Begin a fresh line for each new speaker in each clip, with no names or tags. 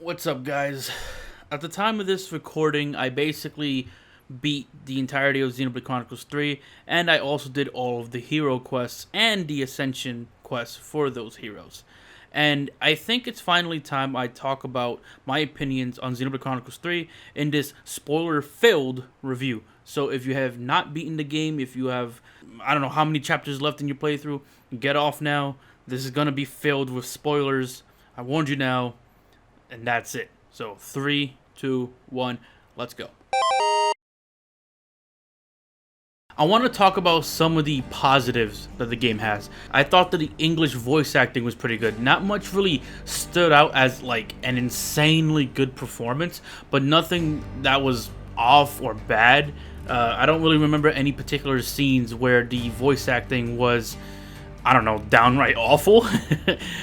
What's up, guys? At the time of this recording, I basically beat the entirety of Xenoblade Chronicles 3, and I also did all of the hero quests and the ascension quests for those heroes. And I think it's finally time I talk about my opinions on Xenoblade Chronicles 3 in this spoiler-filled review. So if you have not beaten the game, if you have, I don't know how many chapters left in your playthrough, get off now. This is going to be filled with spoilers. I warned you now. And that's it. So 3, 2, 1, let's go. I want to talk about some of the positives that the game has. I thought that the English voice acting was pretty good. Not much really stood out as like an insanely good performance, but nothing that was off or bad. I don't really remember any particular scenes where the voice acting was, I don't know, downright awful.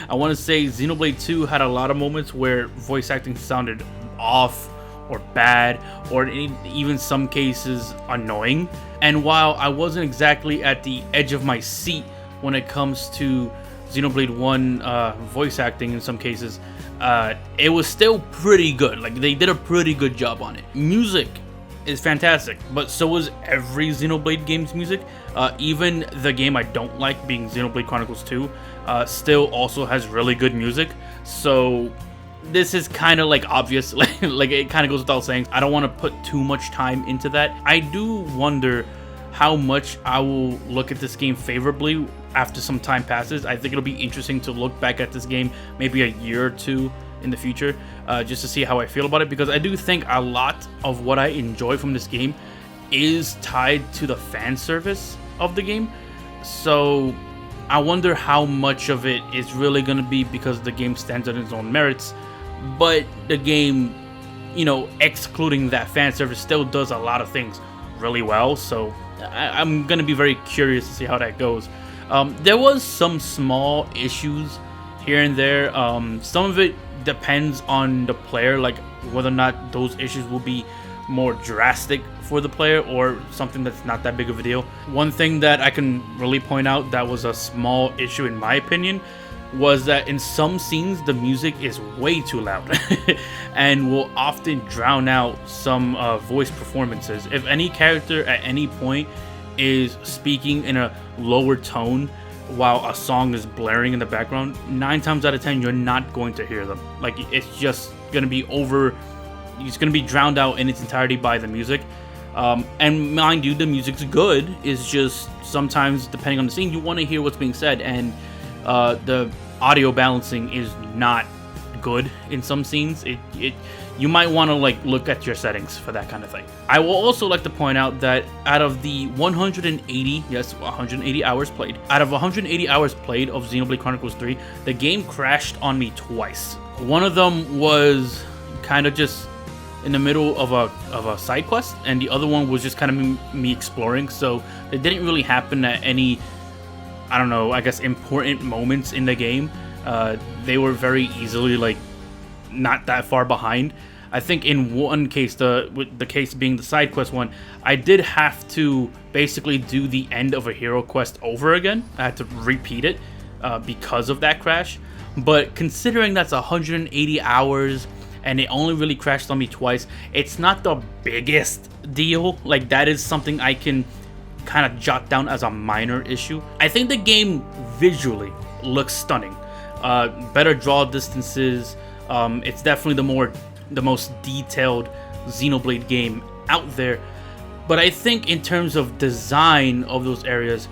I want to say Xenoblade 2 had a lot of moments where voice acting sounded off or bad, or in even some cases annoying. And while I wasn't exactly at the edge of my seat when it comes to Xenoblade 1 voice acting in some cases, it was still pretty good. Like, they did a pretty good job on it. Music is fantastic, but so is every Xenoblade game's music. Even the game I don't like, being Xenoblade Chronicles 2, still also has really good music. So this is kind of like obvious, like it kind of goes without saying. I don't want to put too much time into that. I do wonder how much I will look at this game favorably after some time passes. I think it'll be interesting to look back at this game maybe a year or two in the future, just to see how I feel about it, because I do think a lot of what I enjoy from this game is tied to the fan service of the game. So I wonder how much of it is really going to be because the game stands on its own merits, but the game, you know, excluding that fan service, still does a lot of things really well. So I'm going to be very curious to see how that goes. There was some small issues here and there. Some of it depends on the player, like whether or not those issues will be more drastic for the player or something that's not that big of a deal. One thing that I can really point out that was a small issue in my opinion was that in some scenes the music is way too loud and will often drown out some voice performances. If any character at any point is speaking in a lower tone while a song is blaring in the background, 9 times out of 10 you're not going to hear them. Like, it's just gonna be it's gonna be drowned out in its entirety by the music. And mind you, the music's good. It's just sometimes, depending on the scene, you want to hear what's being said, and the audio balancing is not good in some scenes. You might want to like look at your settings for that kind of thing. I will also like to point out that out of the 180 hours played, out of 180 hours played of Xenoblade Chronicles 3, the game crashed on me twice. One of them was kind of just in the middle of a side quest, and the other one was just kind of me exploring. So it didn't really happen at any, I don't know, I guess important moments in the game. They were very easily like not that far behind. I think in one case, with the case being the side quest one, I did have to basically do the end of a hero quest over again. I had to repeat it because of that crash. But considering that's 180 hours and it only really crashed on me twice, it's not the biggest deal. Like, that is something I can kind of jot down as a minor issue. I think the game visually looks stunning. Better draw distances. It's definitely the most detailed Xenoblade game out there. But I think in terms of design of those areas,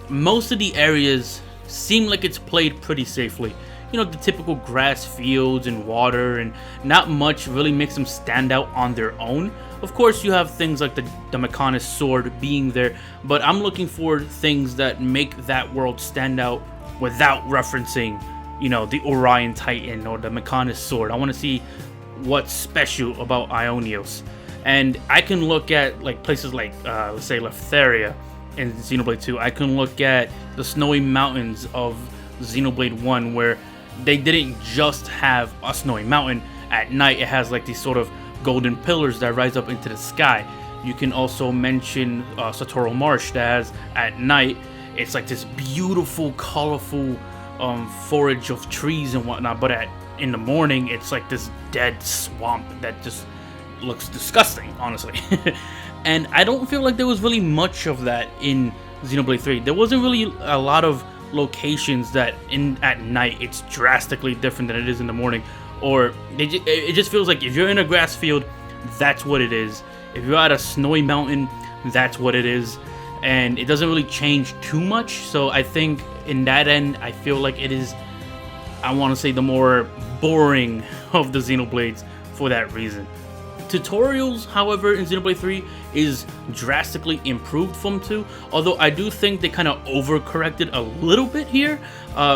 most of the areas seem like it's played pretty safely. You know, the typical grass fields and water, and not much really makes them stand out on their own. Of course, you have things like the Mechonis sword being there, but I'm looking for things that make that world stand out without referencing, you know, the Orion Titan or the Mechonis sword. I want to see what's special about Ionios. And I can look at like places like, let's say, Leftheria in Xenoblade 2. I can look at the snowy mountains of Xenoblade 1, where they didn't just have a snowy mountain. At night, it has like these sort of golden pillars that rise up into the sky. You can also mention Satoru Marsh, that has, at night, it's like this beautiful, colorful forage of trees and whatnot, but in the morning, it's like this dead swamp that just looks disgusting, honestly. And I don't feel like there was really much of that in Xenoblade 3. There wasn't really a lot of locations that at night it's drastically different than it is in the morning, or it just feels like if you're in a grass field, that's what it is. If you're at a snowy mountain, that's what it is, and it doesn't really change too much. So I think in that end, I feel like it is, I want to say, the more boring of the Xenoblades for that reason. Tutorials, however, in Xenoblade 3 is drastically improved from 2, although I do think they kind of overcorrected a little bit here,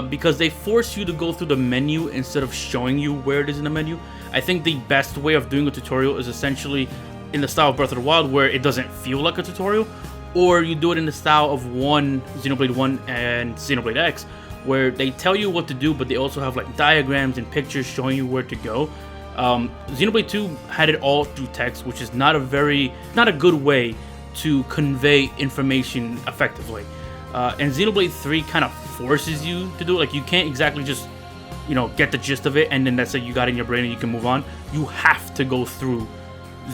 because they force you to go through the menu instead of showing you where it is in the menu. I think the best way of doing a tutorial is essentially in the style of Breath of the Wild, where it doesn't feel like a tutorial, or you do it in the style of Xenoblade 1 and Xenoblade X, where they tell you what to do, but they also have like diagrams and pictures showing you where to go. Xenoblade 2 had it all through text, which is not a good way to convey information effectively. And Xenoblade 3 kind of forces you to do it. Like, you can't exactly just, get the gist of it and then that's it, you got it in your brain and you can move on. You have to go through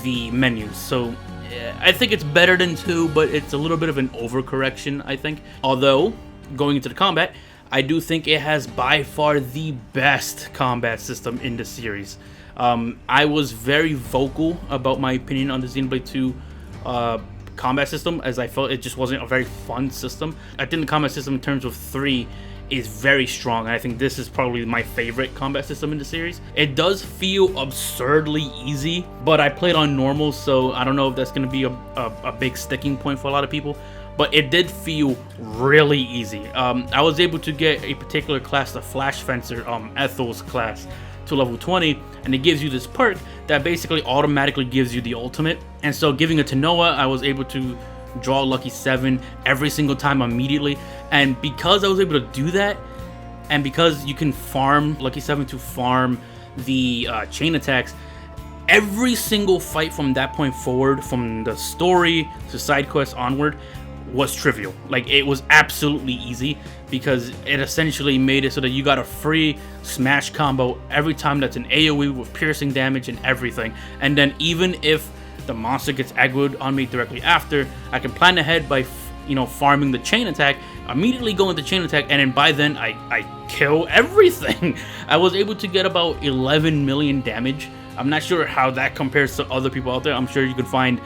the menus. So I think it's better than 2, but it's a little bit of an overcorrection, I think. Although, going into the combat, I do think it has by far the best combat system in the series. I was very vocal about my opinion on the Xenoblade 2 combat system, as I felt it just wasn't a very fun system. I think the combat system in terms of 3 is very strong, and I think this is probably my favorite combat system in the series. It does feel absurdly easy, but I played on normal, so I don't know if that's going to be a big sticking point for a lot of people. But it did feel really easy. I was able to get a particular class, the Flash Fencer, Ethel's class, to level 20, and it gives you this perk that basically automatically gives you the ultimate. And so giving it to Noah, I was able to draw Lucky 7 every single time immediately. And because I was able to do that, and because you can farm Lucky 7 to farm the chain attacks, every single fight from that point forward, from the story to side quests onward, was trivial. Like, it was absolutely easy, because it essentially made it so that you got a free smash combo every time that's an AoE with piercing damage and everything. And then even if the monster gets aggroed on me directly after, I can plan ahead by farming the chain attack, immediately go into chain attack, and then by then I kill everything. I was able to get about 11 million damage. I'm not sure how that compares to other people out there. I'm sure you can find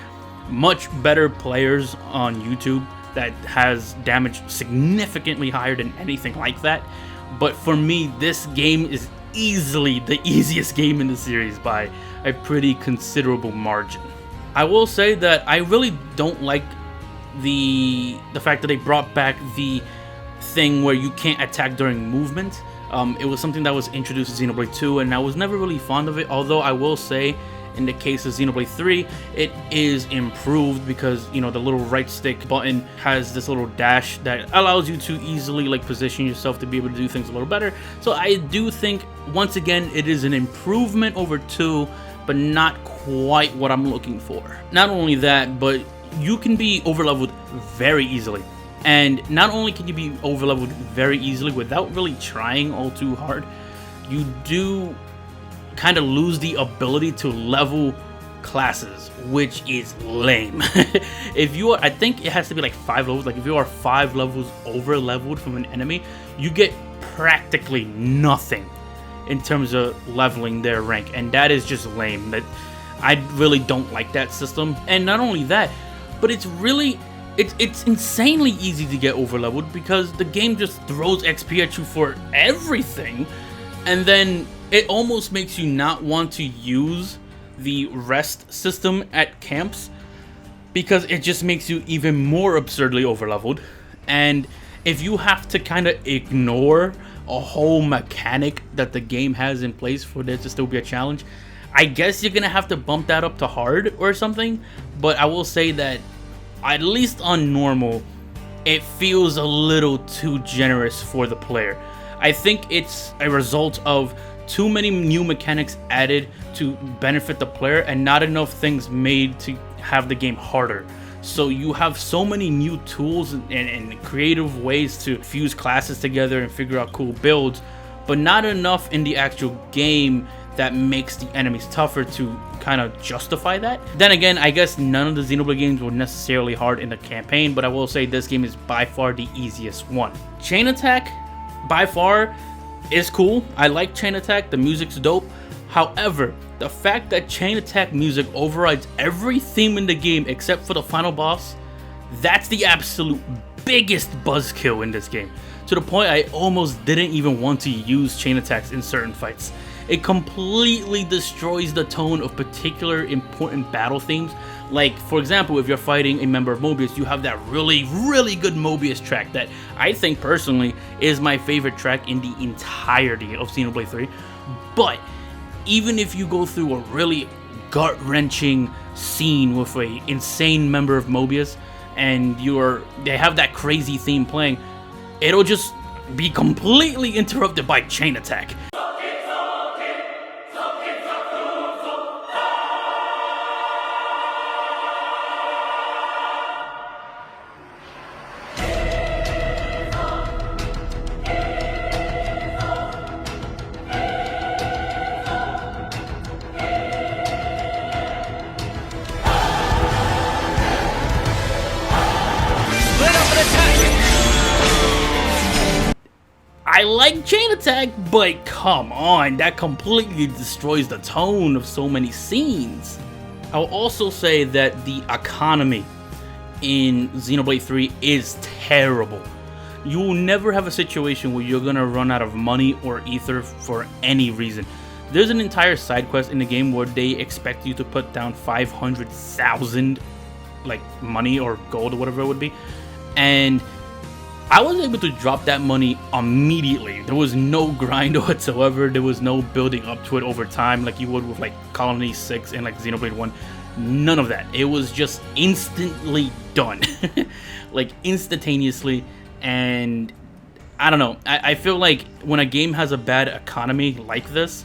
much better players on YouTube that has damage significantly higher than anything like that. But for me, this game is easily the easiest game in the series by a pretty considerable margin. I will say that I really don't like the fact that they brought back the thing where you can't attack during movement. It was something that was introduced in Xenoblade 2, and I was never really fond of it, although I will say, in the case of Xenoblade 3, it is improved because, the little right stick button has this little dash that allows you to easily position yourself to be able to do things a little better. So I do think, once again, it is an improvement over 2, but not quite what I'm looking for. Not only that, but you can be overleveled very easily. And not only can you be overleveled very easily without really trying all too hard, you do kind of lose the ability to level classes, which is lame. If you are, I think it has to be 5 levels. If you are 5 levels over leveled from an enemy, you get practically nothing in terms of leveling their rank, and that is just lame. That I really don't like that system. And not only that, but it's insanely easy to get over leveled, because the game just throws XP at you for everything, and then it almost makes you not want to use the rest system at camps, because it just makes you even more absurdly overleveled. And if you have to kind of ignore a whole mechanic that the game has in place for there to still be a challenge, I guess you're gonna have to bump that up to hard or something. But I will say that, at least on normal, it feels a little too generous for the player. I think it's a result of too many new mechanics added to benefit the player, and not enough things made to have the game harder. So you have so many new tools and creative ways to fuse classes together and figure out cool builds, but not enough in the actual game that makes the enemies tougher to kind of justify that. Then again, I guess none of the Xenoblade games were necessarily hard in the campaign, but I will say this game is by far the easiest one. Chain Attack, by far, is cool. I like Chain Attack, the music's dope. However, the fact that Chain Attack music overrides every theme in the game except for the final boss, that's the absolute biggest buzzkill in this game. To the point I almost didn't even want to use Chain Attacks in certain fights. It completely destroys the tone of particular important battle themes. Like, for example, if you're fighting a member of Mobius, you have that really good Mobius track that I think personally is my favorite track in the entirety of Xenoblade 3. But even if you go through a really gut-wrenching scene with a insane member of Mobius and they have that crazy theme playing, it'll just be completely interrupted by Chain Attack. I like Chain Attack, but come on, that completely destroys the tone of so many scenes. I'll also say that the economy in Xenoblade 3 is terrible. You will never have a situation where you're gonna run out of money or ether for any reason. There's an entire side quest in the game where they expect you to put down 500,000 like money or gold or whatever it would be, and I was able to drop that money immediately. There was no grind whatsoever. There was no building up to it over time like you would with like Colony 6 and like Xenoblade 1. None of that. It was just instantly done. Like instantaneously. And I don't know. I feel like when a game has a bad economy like this,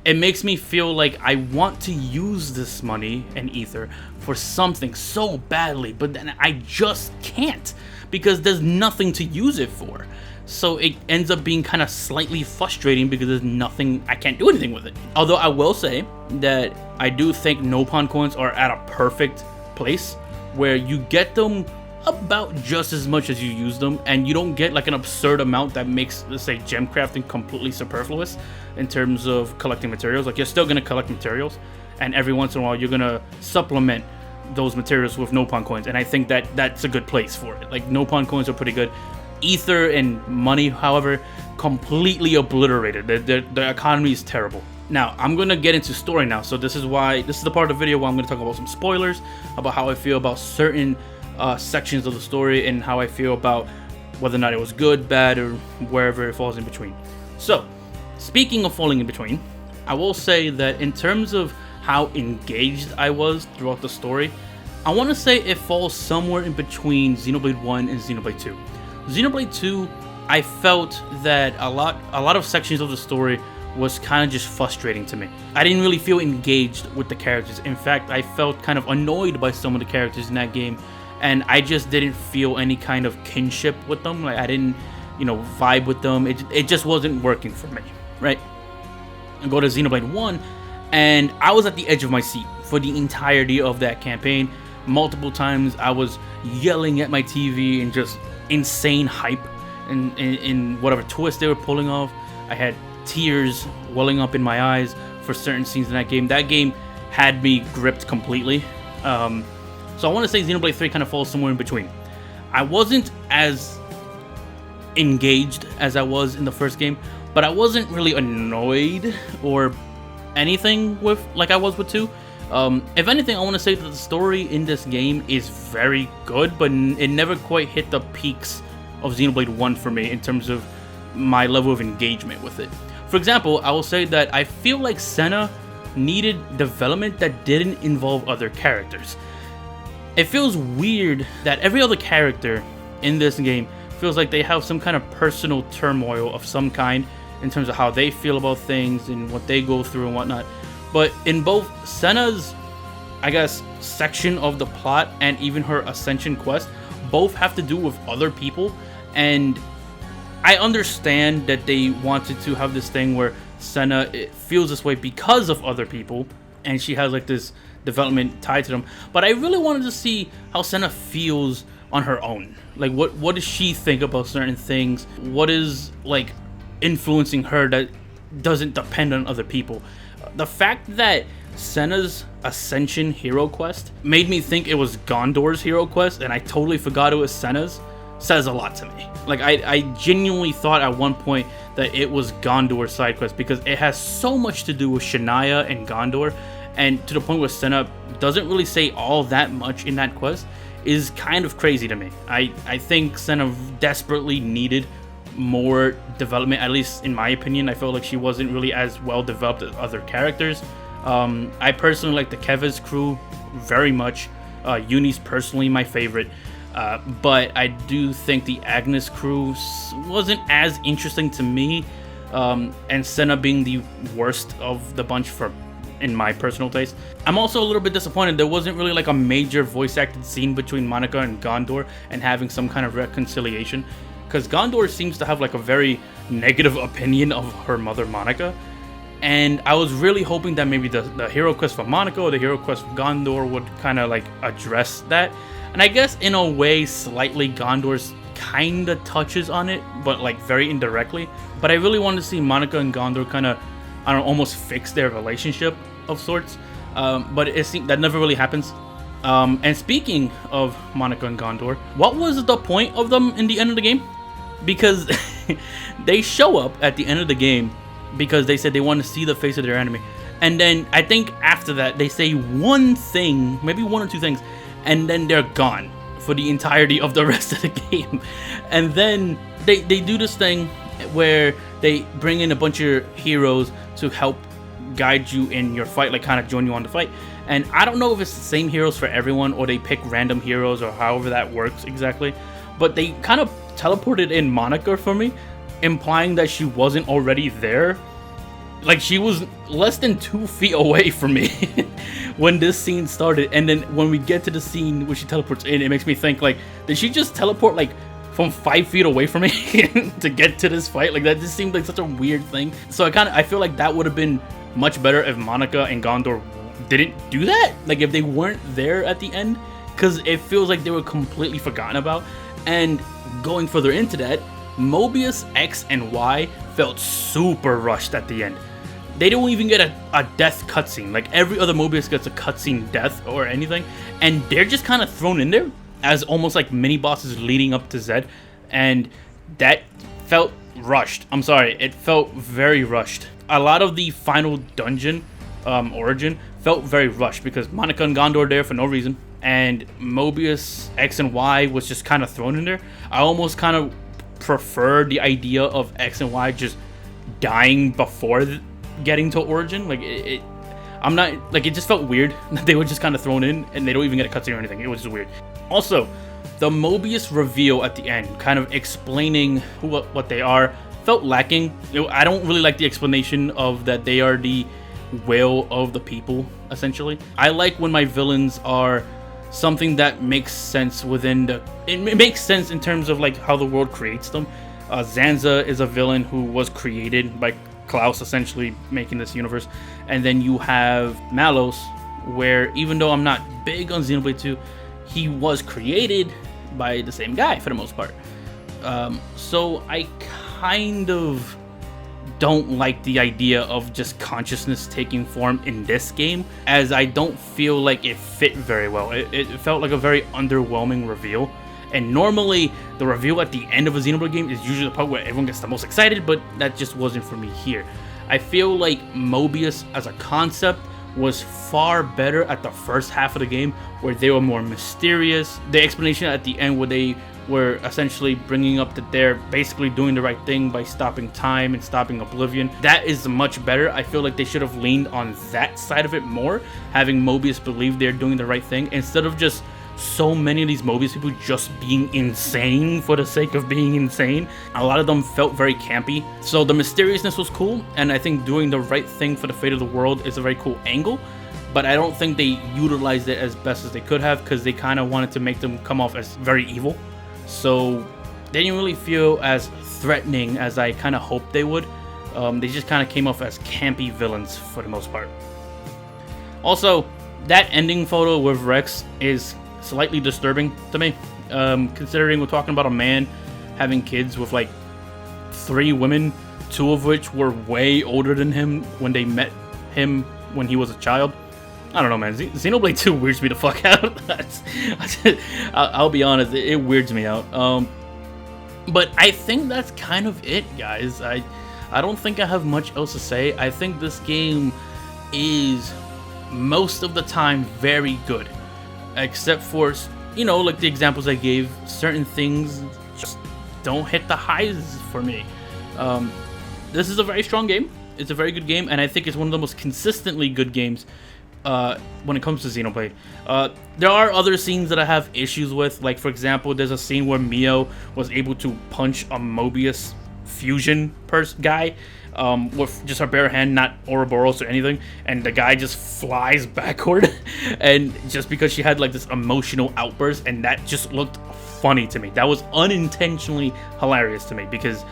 it makes me feel like I want to use this money and ether for something so badly, but then I just can't because there's nothing to use it for. So it ends up being kind of slightly frustrating because there's nothing, I can't do anything with it. Although I will say that I do think Nopon coins are at a perfect place where you get them about just as much as you use them, and you don't get like an absurd amount that makes, let's say, gem crafting completely superfluous in terms of collecting materials. Like, you're still gonna collect materials, and every once in a while you're gonna supplement those materials with Nopon coins, and I think that that's a good place for it. Like, Nopon coins are pretty good. Ether and money, however, completely obliterated. The economy is terrible. Now, I'm gonna get into story now, so this is the part of the video where I'm gonna talk about some spoilers, about how I feel about certain sections of the story, and how I feel about whether or not it was good, bad, or wherever it falls in between. So, speaking of falling in between, I will say that in terms of how engaged I was throughout the story, I want to say it falls somewhere in between Xenoblade 1 and Xenoblade 2. Xenoblade 2, I felt that a lot of sections of the story was kind of just frustrating to me. I didn't really feel engaged with the characters. In fact, I felt kind of annoyed by some of the characters in that game, and I just didn't feel any kind of kinship with them. Like, I didn't, vibe with them. It just wasn't working for me, right? I go to Xenoblade 1, and I was at the edge of my seat for the entirety of that campaign. Multiple times I was yelling at my TV and just insane hype in whatever twist they were pulling off. I had tears welling up in my eyes for certain scenes in that game. That game had me gripped completely. So I want to say Xenoblade 3 kind of falls somewhere in between. I wasn't as engaged as I was in the first game, but I wasn't really annoyed or anything with like I was with 2. If anything, I want to say that the story in this game is very good, but it never quite hit the peaks of Xenoblade 1 for me in terms of my level of engagement with it. For example, I will say that I feel like Senna needed development that didn't involve other characters. It feels weird that every other character in this game feels like they have some kind of personal turmoil of some kind in terms of how they feel about things and what they go through and whatnot. But in both Senna's, I guess, section of the plot and even her ascension quest, both have to do with other people. And I understand that they wanted to have this thing where Senna feels this way because of other people, and she has like this development tied to them. But I really wanted to see how Senna feels on her own. Like, what does she think about certain things? What is like influencing her that doesn't depend on other people? The fact that Senna's Ascension hero quest made me think it was Gondor's hero quest, and I totally forgot it was Senna's, says a lot to me. Like, I genuinely thought at one point that it was Gondor's side quest because it has so much to do with Shania and Gondor, and to the point where Senna doesn't really say all that much in that quest is kind of crazy to me. I think Senna desperately needed more development, at least in my opinion. I felt like she wasn't really as well developed as other characters. I personally like the Keves crew very much. Uni's personally my favorite. But I do think the Agnes crew wasn't as interesting to me, and Senna being the worst of the bunch in my personal taste. I'm also a little bit disappointed there wasn't really like a major voice acted scene between Monica and Gondor and having some kind of reconciliation, because Gondor seems to have like a very negative opinion of her mother Monica, and I was really hoping that maybe the hero quest for Monica or the hero quest for Gondor would kind of like address that. And I guess in a way, slightly Gondor's kind of touches on it, but like very indirectly. But I really wanted to see Monica and Gondor kind of, I don't know, almost fix their relationship of sorts. But it seems that never really happens. And speaking of Monica and Gondor, what was the point of them in the end of the game? Because they show up at the end of the game because they said they want to see the face of their enemy. And then I think after that, they say one thing, maybe one or two things, and then they're gone for the entirety of the rest of the game. And then they do this thing where they bring in a bunch of heroes to help guide you in your fight, like kind of join you on the fight. And I don't know if it's the same heroes for everyone or they pick random heroes or however that works exactly. But they kind of teleported in Monica for me, implying that she wasn't already there. Like, she was less than 2 feet away from me when this scene started. And then when we get to the scene where she teleports in, it makes me think, like, did she just teleport, like, from 5 feet away from me to get to this fight? Like, that just seemed like such a weird thing. So I feel like that would have been much better if Monica and Gondor didn't do that. Like, if they weren't there at the end. Because it feels like they were completely forgotten about. And going further into that, Mobius X and Y felt super rushed at the end. They don't even get a death cutscene. Like, every other Mobius gets a cutscene death or anything, and they're just kind of thrown in there as almost like mini bosses leading up to Zed, and that felt rushed. I'm sorry, it felt very rushed. A lot of the final dungeon origin felt very rushed because Monica and Gondor are there for no reason, and Mobius X and Y was just kind of thrown in there. I almost kind of prefer the idea of X and Y just dying before getting to origin. Like, I'm not, like, it just felt weird that they were just kind of thrown in and they don't even get a cutscene or anything. It was just weird. Also, the Mobius reveal at the end, kind of explaining what they are, felt lacking. I don't really like the explanation of that they are the will of the people, essentially. I like when my villains are something that makes sense within it makes sense in terms of like how the world creates them. Zanza is a villain who was created by Klaus, essentially making this universe. And then you have Malos, where even though I'm not big on Xenoblade 2, he was created by the same guy for the most part. So I kind of don't like the idea of just consciousness taking form in this game, as I don't feel like it fit very well. It felt like a very underwhelming reveal. And normally, the reveal at the end of a Xenoblade game is usually the part where everyone gets the most excited, but that just wasn't for me here. I feel like Mobius as a concept was far better at the first half of the game, where they were more mysterious. The explanation at the end where they were essentially bringing up that they're basically doing the right thing by stopping time and stopping Oblivion, that is much better. I feel like they should have leaned on that side of it more, having Mobius believe they're doing the right thing, instead of just so many of these Mobius people just being insane for the sake of being insane. A lot of them felt very campy. So the mysteriousness was cool, and I think doing the right thing for the fate of the world is a very cool angle, but I don't think they utilized it as best as they could have, because they kind of wanted to make them come off as very evil. So they didn't really feel as threatening as I kind of hoped they would. They just kind of came off as campy villains for the most part. Also, that ending photo with Rex is slightly disturbing to me, considering we're talking about a man having kids with like 3 women, 2 of which were way older than him when they met him when he was a child. I don't know, man. Xenoblade 2 weirds me the fuck out. I'll be honest, it weirds me out. But I think that's kind of it, guys. I don't think I have much else to say. I think this game is most of the time very good, except for, you know, like the examples I gave. Certain things just don't hit the highs for me. This is a very strong game. It's a very good game, and I think it's one of the most consistently good games when it comes to Xenoblade. There are other scenes that I have issues with, like for example, there's a scene where Mio was able to punch a Mobius fusion guy with just her bare hand, not Ouroboros or anything, and the guy just flies backward, and just because she had like this emotional outburst, and that just looked funny to me. That was unintentionally hilarious to me, because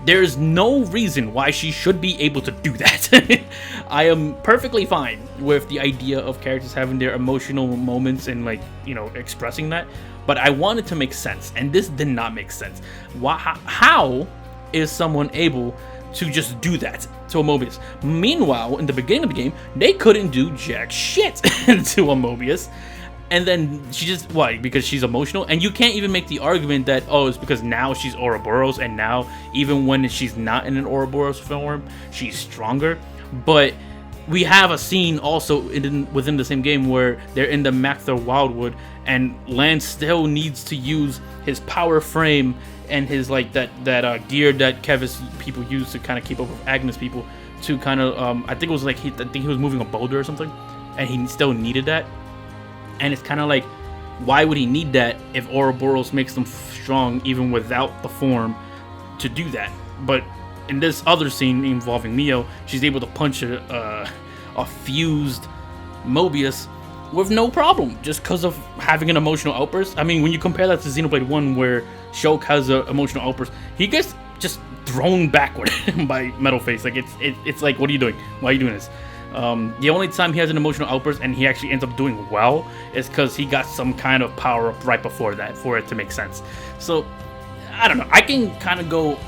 there's no reason why she should be able to do that. I am perfectly fine with the idea of characters having their emotional moments and, like, you know, expressing that, but I want it to make sense, and this did not make sense. How is someone able to just do that to a Mobius? Meanwhile, in the beginning of the game, they couldn't do jack shit to a Mobius. And then she just, why? Because she's emotional? And you can't even make the argument that, oh, it's because now she's Ouroboros, and now, even when she's not in an Ouroboros form, she's stronger. But we have a scene also within the same game where they're in the Macther Wildwood, and Lance still needs to use his power frame and his, like, that gear that Kevis people use to kind of keep up with Agnes people, to kind of, I think it was like, I think he was moving a boulder or something, and he still needed that. And it's kind of like, why would he need that if Ouroboros makes them strong even without the form to do that? But in this other scene involving Mio, she's able to punch a fused Mobius with no problem, just because of having an emotional outburst. I mean, when you compare that to Xenoblade 1, where Shulk has an emotional outburst, he gets just thrown backward by Metalface. Like, it's like, what are you doing? Why are you doing this? The only time he has an emotional outburst and he actually ends up doing well is because he got some kind of power up right before that for it to make sense. So, I don't know. I can kind of go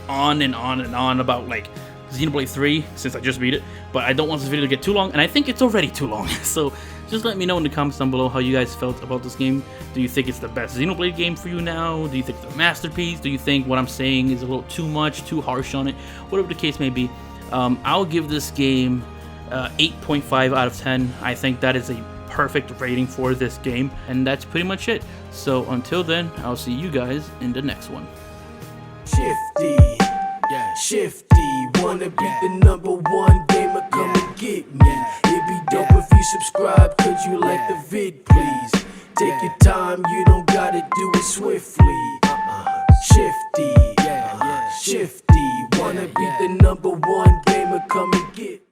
on and on and on about, like, Xenoblade 3 since I just beat it, but I don't want this video to get too long, and I think it's already too long. So just let me know in the comments down below how you guys felt about this game. Do you think it's the best Xenoblade game for you now? Do you think it's a masterpiece? Do you think what I'm saying is a little too much, too harsh on it? Whatever the case may be, I'll give this game 8.5 out of 10. I think that is a perfect rating for this game, and that's pretty much it. So until then, I'll see you guys in the next one.
Shifty, yeah, shifty, wanna be the #1 gamer, come and get me. It'd be dope if you subscribe, could you like the vid, please? Take your time, you don't gotta do it swiftly. Shifty, shifty, wanna be the #1 gamer, come and get me.